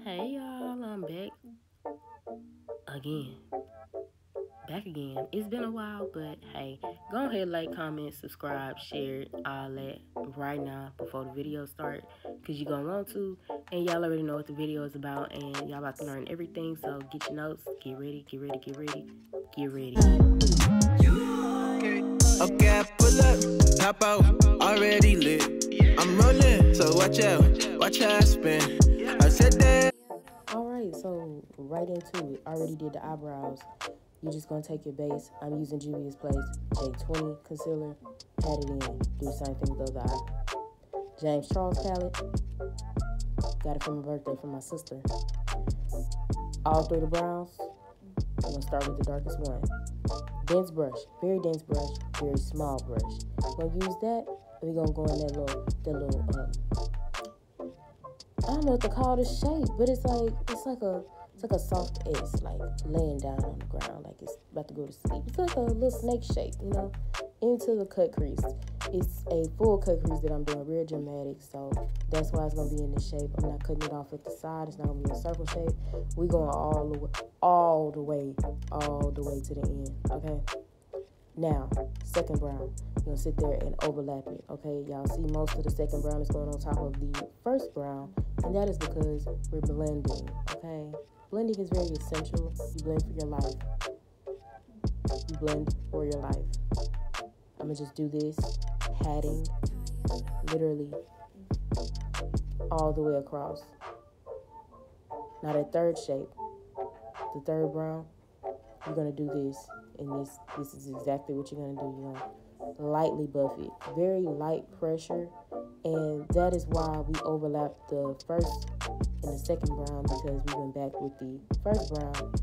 Hey y'all, I'm again. Back again. It's been a while, but hey, go ahead, like, comment, subscribe, share, all that right now before the video start, because you're gonna want to. And y'all already know what the video is about, and y'all about to learn everything. So get your notes, get ready, get ready, get ready, get ready. Okay, I pull up, pop out, already lit. I'm rolling, so watch how I spin. I said that. Alright, so right into it. Already did the eyebrows. You're just gonna take your base. I'm using Juvias Place J20 concealer, pat it in. Do the same thing with the other eye. James Charles palette. Got it for my birthday from my sister. All through the brows. I'm gonna start with the darkest one. Dense brush, very dense brush, very small brush. We're gonna use that, and we're gonna go in that little I don't know what to call this shape, but it's like a soft S, like laying down on the ground, like it's about to go to sleep. It's like a little snake shape, into the cut crease. It's a full cut crease that I'm doing, real dramatic, so that's why it's gonna be in this shape. I'm not cutting it off at the side. It's not gonna be a circle shape. We're going all the way to the end, okay? Now, second brown, you're going to sit there and overlap it, okay? Y'all see most of the second brown is going on top of the first brown, and that is because we're blending, okay? Blending is very essential. You blend for your life. You blend for your life. I'm going to just do this, patting, literally all the way across. Now, that third shape, the third brown, you're going to do this. And this is exactly what you're going to do. You're going to lightly buff it. Very light pressure. And that is why we overlapped the first and the second brown, because we went back with the first brown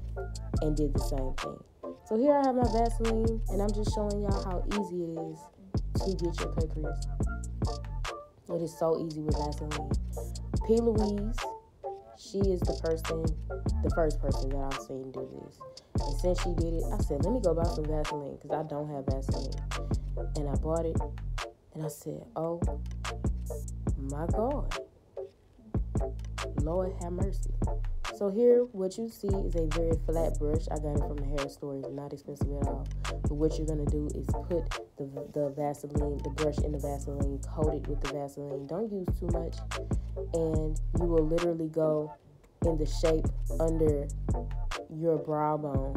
and did the same thing. So here I have my Vaseline, and I'm just showing y'all how easy it is to get your cut crease. It is so easy with Vaseline. P. Louise, she is the first person that I've seen do this. And since she did it, I said, let me go buy some Vaseline, because I don't have Vaseline. And I bought it, and I said, oh my God. Lord have mercy. So here, what you see is a very flat brush. I got it from the hair store. It's not expensive at all. But what you're going to do is put the Vaseline, the brush in the Vaseline, coat it with the Vaseline. Don't use too much. And you will literally go in the shape under your brow bone.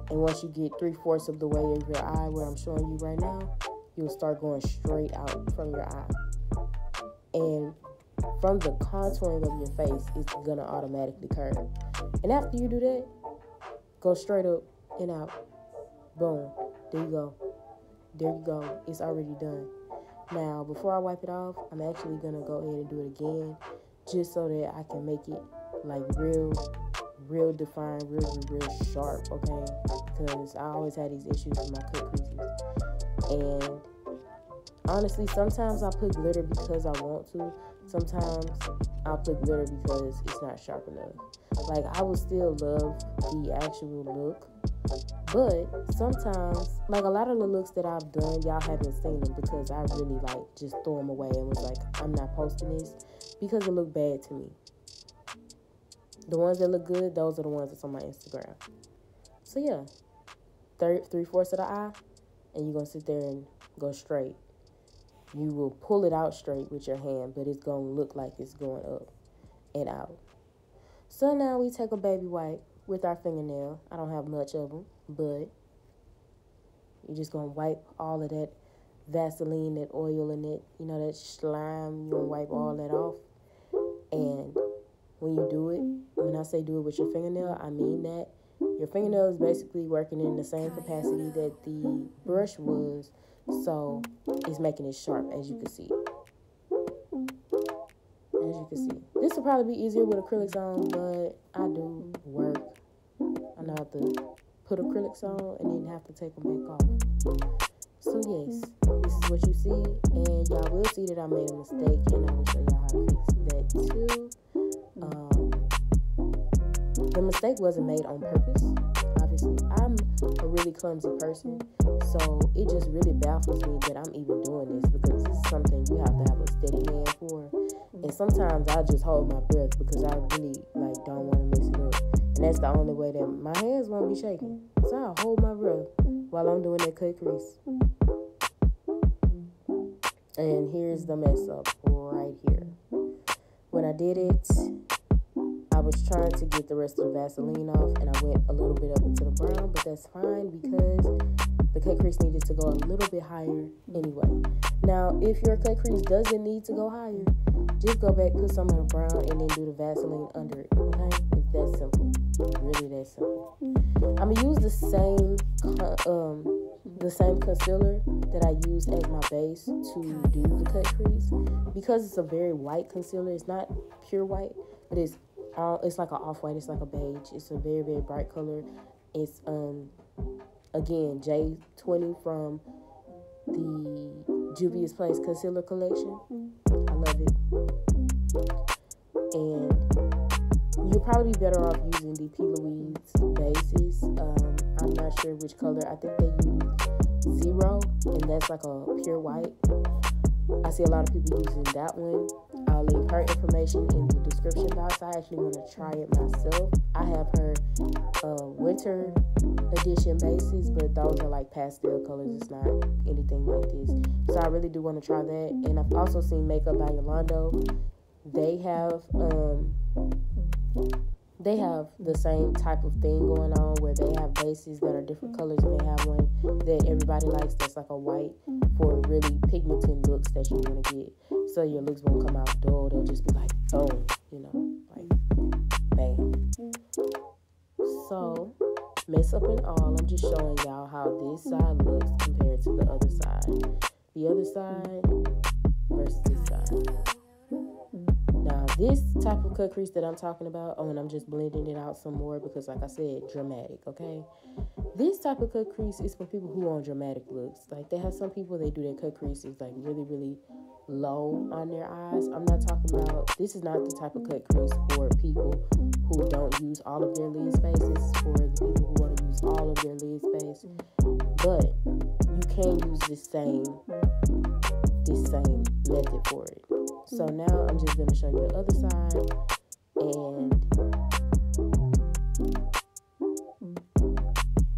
And once you get 3/4 of the way of your eye, where I'm showing you right now, you'll start going straight out from your eye. And from the contouring of your face, it's gonna automatically curve. And after you do that, go straight up and out. Boom. There you go. There you go. It's already done. Now, before I wipe it off, I'm actually gonna go ahead and do it again, just so that I can make it like real defined, real sharp, okay? Because I always had these issues with my cut creases. And honestly, sometimes I put glitter because I want to. Sometimes I'll put glitter because it's not sharp enough. Like, I would still love the actual look. But sometimes, like a lot of the looks that I've done, y'all haven't seen them because I really just threw them away and was like, I'm not posting this because it looked bad to me. The ones that look good, those are the ones that's on my Instagram. So yeah, 3/4 of the eye, and you're going to sit there and go straight. You will pull it out straight with your hand, but it's going to look like it's going up and out. So now we take a baby wipe with our fingernail. I don't have much of them, but you're just going to wipe all of that Vaseline, that oil in it, that slime. You're going to wipe all that off. And when you do it, when I say do it with your fingernail, I mean that. Your fingernail is basically working in the same capacity that the brush was, so it's making it sharp, as you can see. As you can see. This will probably be easier with acrylics on, but I do work. I know how to put acrylics on and then have to take them back off. So yes, this is what you see, and y'all will see that I made a mistake, and I will show y'all how to fix that too. The mistake wasn't made on purpose. Obviously, I'm a really clumsy person, so it just really baffles me that I'm even doing this, because this is something you have to have a steady hand for. And sometimes I just hold my breath because I really don't want to mess it up. And that's the only way that my hands won't be shaking. So I'll hold my breath while I'm doing that cut crease. And here's the mess up right here. When I did it, I was trying to get the rest of the Vaseline off, and I went a little bit up into the brown, but that's fine because the cut crease needed to go a little bit higher anyway. Now, if your cut crease doesn't need to go higher, just go back, put some of the brown, and then do the Vaseline under it, okay? It's that simple. Really that simple. I'm going to use the same concealer that I use as my base to do the cut crease. Because it's a very white concealer, it's not pure white, but it's like an off-white, it's like a beige. It's a very, very bright color. It's, again, J20 from the Juvias Place Concealer Collection. I love it. And you'll probably be better off using the P. Louise bases. I'm not sure which color. I think they use 0, and that's like a pure white. I see a lot of people using that one. I'll leave her information in the description box. I actually want to try it myself. I have her winter edition bases, but those are like pastel colors. It's not anything like this. So I really do want to try that. And I've also seen Makeup by Yolando. They have the same type of thing going on where they have bases that are different colors, and they have one that everybody likes that's like a white for really pigmented looks that you want to get. So your looks won't come out dull. They'll just be like boom, like bam. So, mess up and all, I'm just showing y'all how this side looks compared to the other side. The other side versus this side. Now, this type of cut crease that I'm talking about, and I'm just blending it out some more because, like I said, dramatic, okay? This type of cut crease is for people who want dramatic looks. Like, they have some people, they do their cut creases, like, really, really low on their eyes. I'm not talking about, this is not the type of cut crease for people who don't use all of their lid space. This is for the people who want to use all of their lid space. But you can use this same method for it. So now I'm just going to show you the other side, and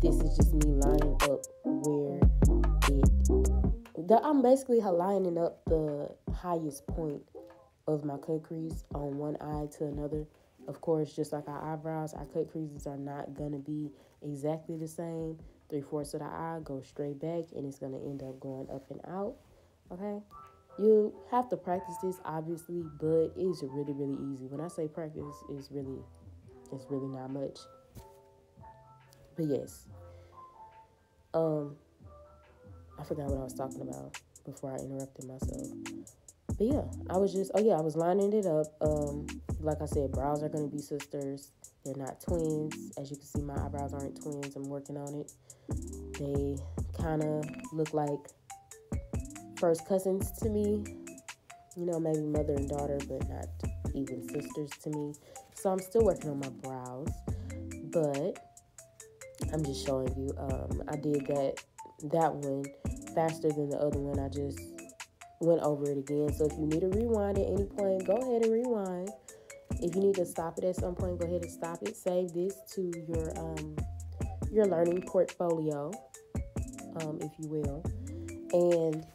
this is just me lining up where I'm basically lining up the highest point of my cut crease on one eye to another. Of course, just like our eyebrows, our cut creases are not going to be exactly the same. 3/4 of the eye goes straight back, and it's going to end up going up and out, okay? You have to practice this, obviously, but it's really, really easy. When I say practice, it's really not much. But yes, I forgot what I was talking about before I interrupted myself. But yeah, I was lining it up. Like I said, brows are going to be sisters. They're not twins. As you can see, my eyebrows aren't twins. I'm working on it. They kind of look like first cousins to me, maybe mother and daughter, but not even sisters to me. So I'm still working on my brows, but I'm just showing you. I did that one faster than the other one. I just went over it again. So if you need to rewind at any point, go ahead and rewind. If you need to stop it at some point, go ahead and stop it. Save this to your learning portfolio, if you will, and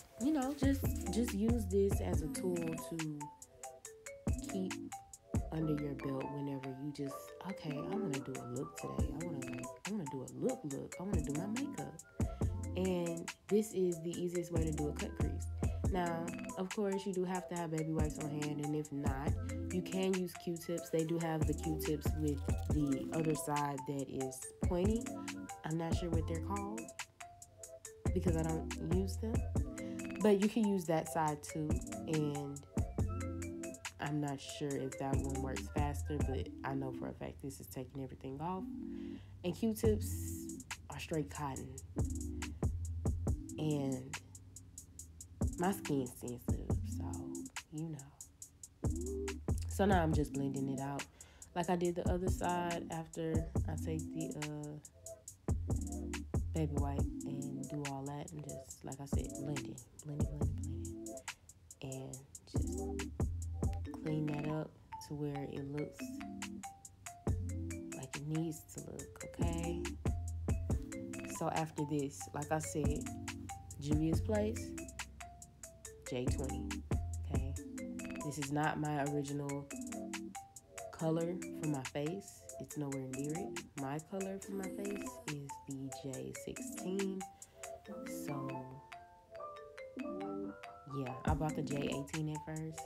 just use this as a tool to keep under your belt whenever you just, okay, I want to do a look today. I want to do a look. I want to do my makeup. And this is the easiest way to do a cut crease. Now, of course, you do have to have baby wipes on hand, and if not, you can use Q-tips. They do have the Q-tips with the other side that is pointy. I'm not sure what they're called because I don't use them. But you can use that side too, and I'm not sure if that one works faster, but I know for a fact this is taking everything off. And Q-tips are straight cotton, and my skin's sensitive, so So now I'm just blending it out like I did the other side after I take the baby wipe and do all that, and just, like I said, blend it, and just to where it looks like it needs to look, okay? So after this, like I said, Juvia's Place, J20, okay? This is not my original color for my face. It's nowhere near it. My color for my face is the J16. So, yeah, I bought the J18 at first.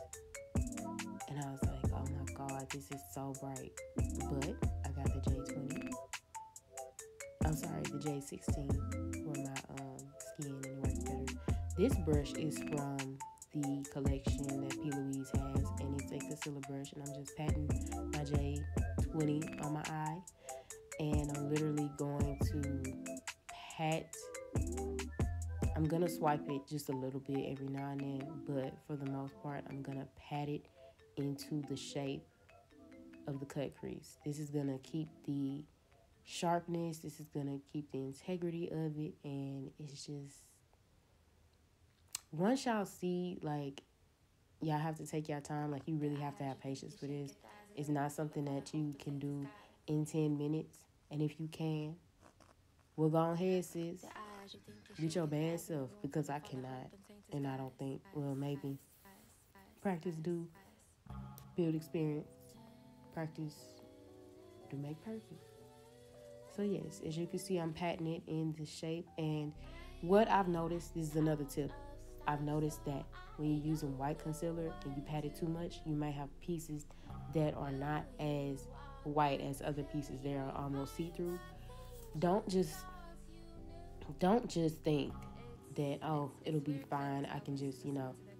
And I was like, oh my God, this is so bright. But I got the J20. I'm sorry, the J16 for my skin, and it works better. This brush is from the collection that P. Louise has, and it's a concealer brush, and I'm just patting my J20 on my eye, and I'm literally going to pat. I'm gonna swipe it just a little bit every now and then, but for the most part, I'm gonna pat it into the shape of the cut crease. This is gonna keep the sharpness, this is gonna keep the integrity of it, and it's just, once y'all see, like, y'all have to take your time. Like, you really have to have patience for this. It's not something that you can do in 10 minutes. And if you can, well, go ahead, sis. Get your bad self, because I cannot. And I don't think, well, maybe. Practice do build experience. Practice do make perfect. So yes, as you can see, I'm patting it in the shape. And what I've noticed, this is another tip. I've noticed that when you're using white concealer and you pat it too much, you might have pieces that are not as white as other pieces. They are almost see-through. Don't just think that, oh, it'll be fine. I can just,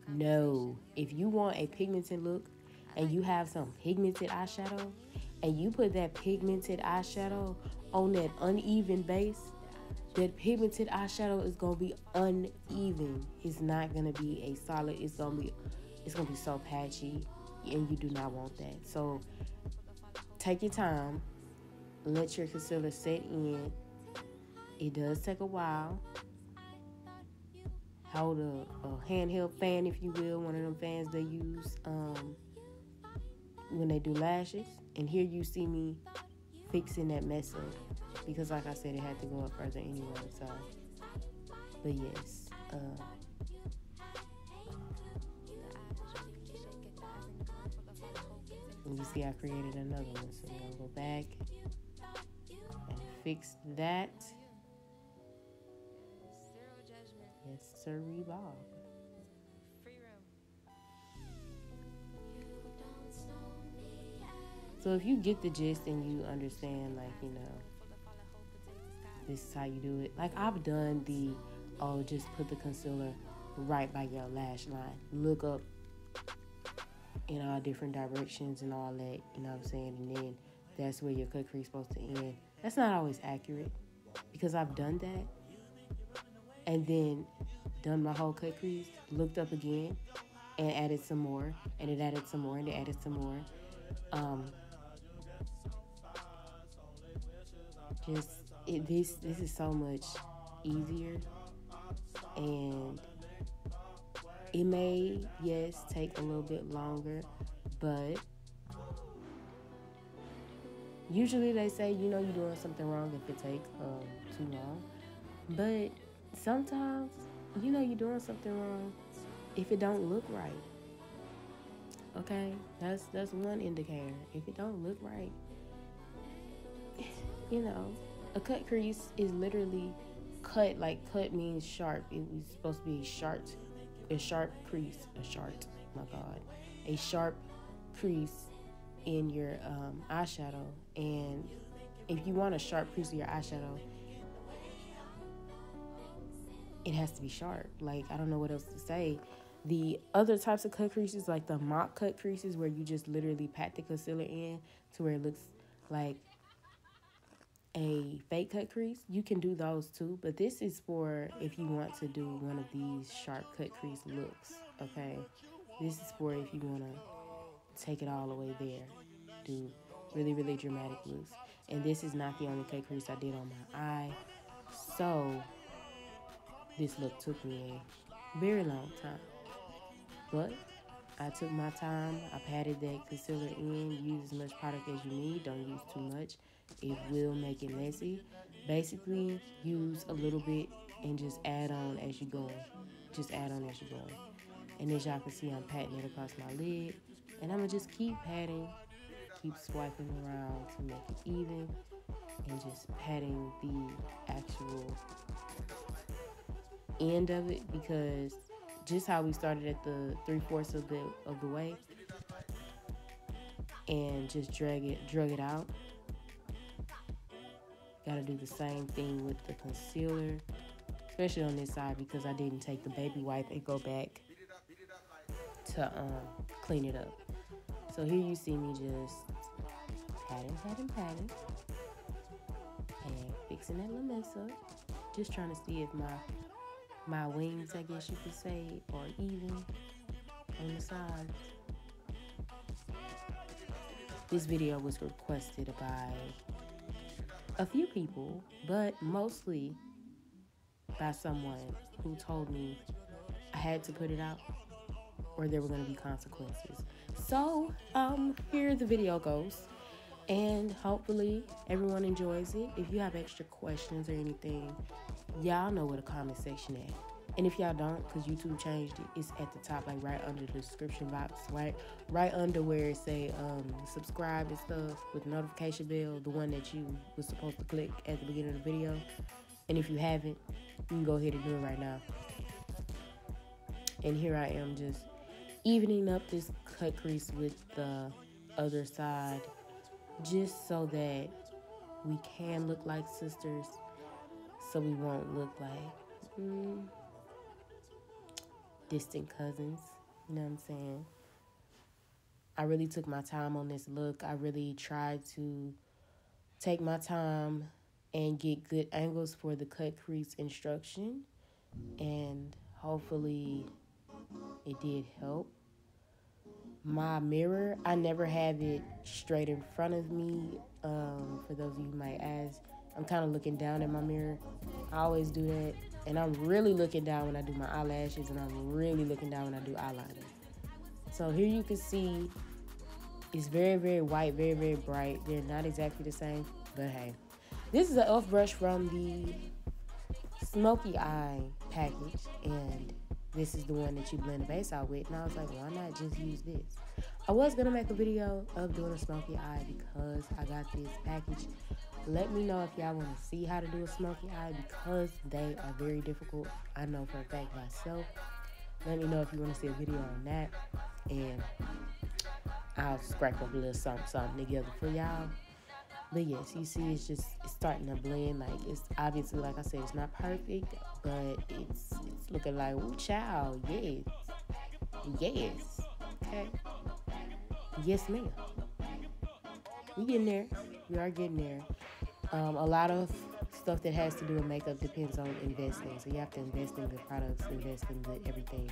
no. If you want a pigmented look and you have some pigmented eyeshadow and you put that pigmented eyeshadow on that uneven base, that pigmented eyeshadow is gonna be uneven. It's not gonna be a solid. It's gonna be so patchy, and you do not want that. So take your time. Let your concealer set in. It does take a while. Hold a handheld fan, if you will, one of them fans they use when they do lashes. And here you see me fixing that mess up, because like I said, it had to go up further anyway. So, but yes, and you see I created another one, so we're gonna go back and fix that. Yes, sir, Bob. So if you get the gist and you understand, like, this is how you do it. Like, I've done just put the concealer right by your lash line. Look up in all different directions and all that, you know what I'm saying? And then that's where your cut crease is supposed to end. That's not always accurate, because I've done that and then done my whole cut crease, looked up again and added some more, and it added some more, and it added some more. This is so much easier, and it may, yes, take a little bit longer, but usually they say, you're doing something wrong if it takes too long. But sometimes, you're doing something wrong if it don't look right. Okay, that's one indicator. If it don't look right, a cut crease is literally cut. Like, cut means sharp. It was supposed to be a sharp crease. A sharp crease in your eyeshadow. And if you want a sharp crease in your eyeshadow, it has to be sharp. Like, I don't know what else to say. The other types of cut creases, like the mock cut creases, where you just literally pat the concealer in to where it looks like a fake cut crease, you can do those too. But this is for if you want to do one of these sharp cut crease looks, okay? This is for if you want to take it all the way there, do really, really dramatic looks. And this is not the only cut crease I did on my eye. So this look took me a very long time, but I took my time. I patted that concealer in. Use as much product as you need. Don't use too much. It will make it messy. Basically, use a little bit and just add on as you go. Just add on as you go. And as y'all can see, I'm patting it across my lid. And I'm going to just keep patting, keep swiping around to make it even. And just patting the actual end of it, because just how we started at the 3/4 of the way, and just drug it out. Gotta do the same thing with the concealer, especially on this side, because I didn't take the baby wipe and go back to clean it up. So here you see me just patting, and fixing that little mess up. Just trying to see if my wings, I guess you could say, are even on the sides. This video was requested by a few people, but mostly by someone who told me I had to put it out or there were going to be consequences. So, here the video goes, and hopefully everyone enjoys it. If you have extra questions or anything, y'all know where the comment section at. And if y'all don't, because YouTube changed it, it's at the top, like right under the description box, right under where it say subscribe and stuff with the notification bell, the one that you was supposed to click at the beginning of the video. And if you haven't, you can go ahead and do it right now. And here I am just evening up this cut crease with the other side, just so that we can look like sisters, so we won't look like distant cousins. You know what I'm saying? I really took my time on this look. I really tried to take my time and get good angles for the cut crease instruction, and hopefully it did help. My mirror, I never have it straight in front of me. For those of you who might ask, I'm kind of looking down at my mirror. I always do that. And I'm really looking down when I do my eyelashes, and I'm really looking down when I do eyeliner. So here you can see it's very, very white, very, very bright. They're not exactly the same, but hey. This is an e.l.f. brush from the Smoky Eye package, and this is the one that you blend the base out with. And I was like, why not just use this? I was going to make a video of doing a smoky eye because I got this package. Let me know if y'all want to see how to do a smoky eye, because they are very difficult. I know for a fact myself. Let me know if you want to see a video on that, and I'll scrape up a little something together for y'all. But yes, you see it's starting to blend. Like, it's obviously, like I said, it's not perfect, but it's looking like, ooh, child, yes. Yes. Okay. Yes, ma'am. We getting there. We are getting there. A lot of stuff that has to do with makeup depends on investing. So you have to invest in good products, invest in good everything.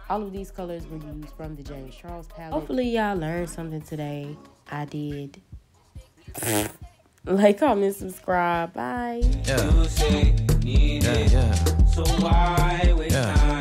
All of these colors were used from the James Charles palette. Hopefully y'all learned something today. I did. Like, comment, subscribe. Bye. Yeah. So why waste time?